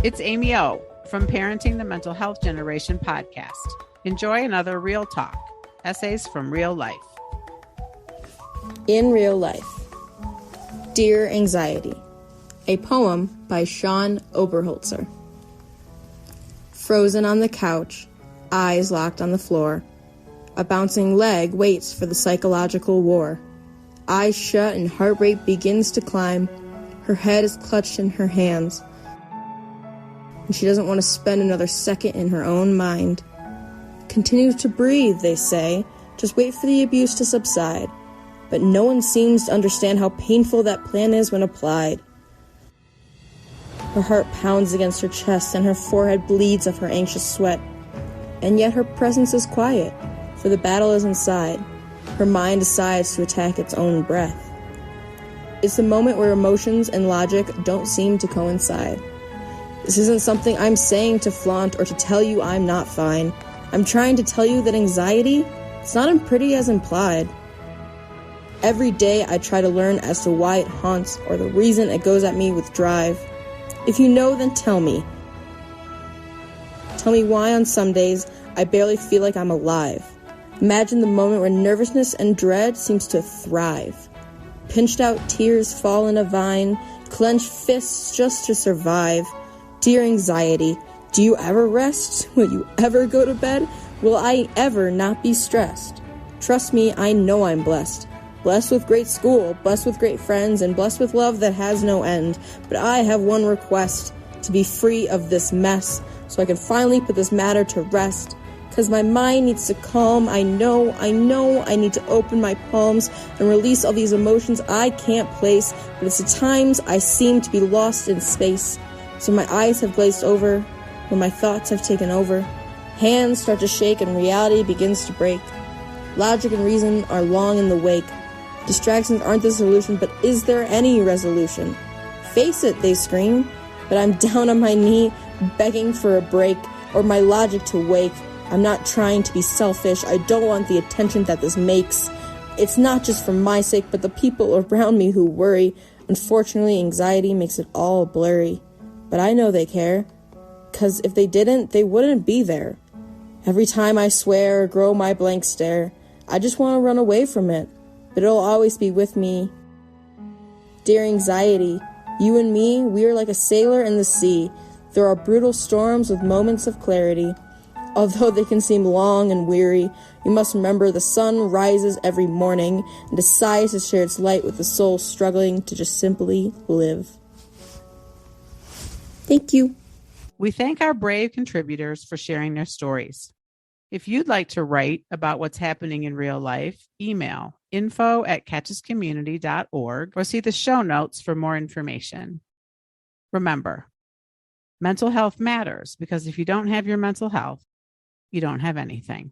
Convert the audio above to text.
It's Amy O from Parenting the Mental Health Generation podcast. Enjoy another Real Talk, essays from real life. In Real Life. Dear Anxiety, a poem by Sean Oberholzer. Frozen on the couch, eyes locked on the floor, a bouncing leg waits for the psychological war. Eyes shut and heart rate begins to climb. Her head is clutched in her hands, and she doesn't want to spend another second in her own mind. Continue to breathe, they say. Just wait for the abuse to subside. But no one seems to understand how painful that plan is when applied. Her heart pounds against her chest, and her forehead bleeds of her anxious sweat. And yet her presence is quiet, for the battle is inside. Her mind decides to attack its own breath. It's the moment where emotions and logic don't seem to coincide. This isn't something I'm saying to flaunt or to tell you I'm not fine. I'm trying to tell you that anxiety, it's not as pretty as implied. Every day I try to learn as to why it haunts or the reason it goes at me with drive. If you know, then tell me. Tell me why on some days I barely feel like I'm alive. Imagine the moment where nervousness and dread seems to thrive. Pinched out tears fall in a vine, clenched fists just to survive. Dear anxiety, do you ever rest? Will you ever go to bed? Will I ever not be stressed? Trust me, I know I'm blessed. Blessed with great school, blessed with great friends, and blessed with love that has no end. But I have one request, to be free of this mess, so I can finally put this matter to rest. 'Cause my mind needs to calm. I know I need to open my palms and release all these emotions I can't place. But it's the times I seem to be lost in space. So my eyes have glazed over, when my thoughts have taken over. Hands start to shake and reality begins to break. Logic and reason are long in the wake. Distractions aren't the solution, but is there any resolution? Face it, they scream, but I'm down on my knee, begging for a break, or my logic to wake. I'm not trying to be selfish, I don't want the attention that this makes. It's not just for my sake, but the people around me who worry. Unfortunately, anxiety makes it all blurry. But I know they care, 'cause if they didn't, they wouldn't be there. Every time I swear or grow my blank stare, I just want to run away from it, but it'll always be with me. Dear anxiety, you and me, we are like a sailor in the sea. There are brutal storms with moments of clarity. Although they can seem long and weary, you must remember the sun rises every morning and decides to share its light with the soul struggling to just simply live. Thank you. We thank our brave contributors for sharing their stories. If you'd like to write about what's happening in real life, email info@catchescommunity.org or see the show notes for more information. Remember, mental health matters because if you don't have your mental health, you don't have anything.